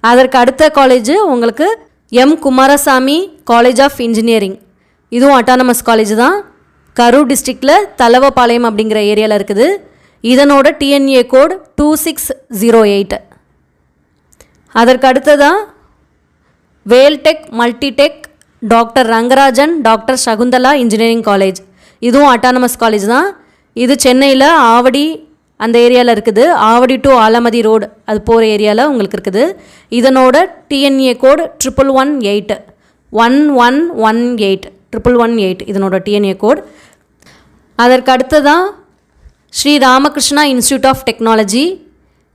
அதற்கு அடுத்த காலேஜ் உங்களுக்கு M Kumarasamy college of engineering. இதுவும் அட்டானமஸ் காலேஜ் தான். கரூர் டிஸ்ட்ரிக்டில் தலவப்பாளையம் அப்படிங்கிற ஏரியாவில் இருக்குது. இதனோட டிஎன்ஏ கோட் 2608. அதற்கு அடுத்ததான் Vel Tech Multitech doctor Rangarajan doctor Shakuntala engineering college. இதுவும் அட்டானமஸ் காலேஜ் தான். இது சென்னையில் ஆவடி அந்த ஏரியாவில் இருக்குது. ஆவடி டு ஆலமதி ரோடு அது போகிற ஏரியாவில் உங்களுக்கு இருக்குது. இதனோட டிஎன்ஏ கோடு 1118 1118 இதனோட டிஎன்ஏ கோட். அதற்கு அடுத்ததான் Sri Ramakrishna institute of technology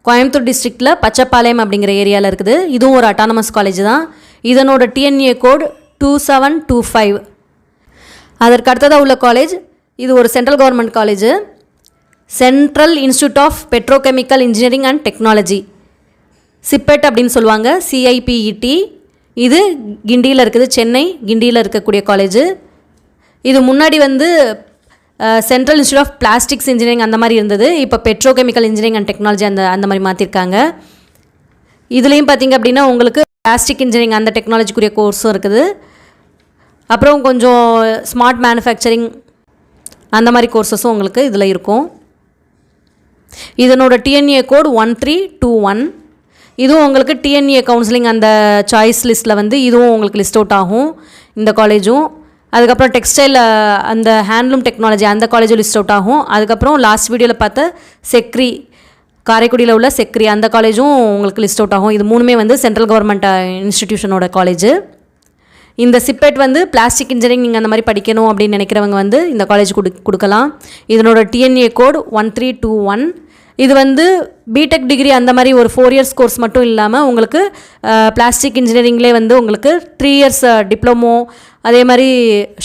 Coimbatore டிஸ்ட்ரிக்டில் பச்சைப்பாளையம் அப்படிங்கிற ஏரியாவில் இருக்குது. இதுவும் ஒரு அட்டானமஸ் காலேஜ் தான். இதனோட டிஎன்ஏ கோட் 2725. அதற்கு அடுத்ததாக உள்ள காலேஜ் இது ஒரு central government college, central institute of petrochemical engineering and technology, CIPET அப்படின்னு சொல்லுவாங்க, CIPET. இது கிண்டியில் இருக்குது, சென்னை கிண்டியில் இருக்கக்கூடிய காலேஜ். இது முன்னாடி central institute of plastics engineering அந்த மாதிரி இருந்தது. இப்போ பெட்ரோகெமிக்கல் இன்ஜினியரிங் அண்ட் டெக்னாலஜி அந்த மாதிரி மாற்றிருக்காங்க. இதுலேயும் பார்த்திங்க அப்படின்னா உங்களுக்கு பிளாஸ்டிக் இன்ஜினியரிங் அந்த டெக்னாலஜிக்குரிய கோர்ஸும் இருக்குது. அப்புறம் கொஞ்சம் ஸ்மார்ட் மேனுஃபேக்சரிங் அந்த மாதிரி கோர்ஸஸும் உங்களுக்கு இதில் இருக்கும். இதனோட டிஎன்ஏ கோட் 1321. இதுவும் உங்களுக்கு டிஎன்ஏ கவுன்சிலிங் அந்த சாய்ஸ் லிஸ்ட்டில் இதுவும் உங்களுக்கு லிஸ்ட் அவுட் ஆகும் இந்த காலேஜும். அதுக்கப்புறம் டெக்ஸ்டைல் அந்த ஹேண்ட்லூம் டெக்னாலஜி அந்த காலேஜும் லிஸ்ட் அவுட் ஆகும். அதுக்கப்புறம் லாஸ்ட் வீடியோவில் பார்த்த செக்ரி காரைக்குடியில் உள்ள செக்ரி அந்த காலேஜும் உங்களுக்கு லிஸ்ட் அவுட் ஆகும். இது மூணுமே சென்ட்ரல் கவர்மெண்ட் இன்ஸ்டிடியூஷனோட காலேஜ். இந்த சிப்பெட் பிளாஸ்டிக் இன்ஜினியரிங் நீங்கள் அந்த மாதிரி படிக்கணும் அப்படின்னு நினைக்கிறவங்க இந்த காலேஜ் கொடுக்கலாம். இதனோட டிஎன்ஏ கோட் 1321. இது பிடெக் டிகிரி அந்த மாதிரி ஒரு 4 இயர்ஸ் கோர்ஸ் மட்டும் இல்லாமல் உங்களுக்கு பிளாஸ்டிக் இன்ஜினியரிங்லேயே உங்களுக்கு 3 இயர்ஸ் டிப்ளமோ அதே மாதிரி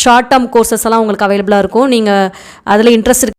ஷார்ட் டேர்ம் கோர்சஸ் எல்லாம் உங்களுக்கு அவைலபிளாக இருக்கும். நீங்கள் அதில் இன்ட்ரெஸ்ட்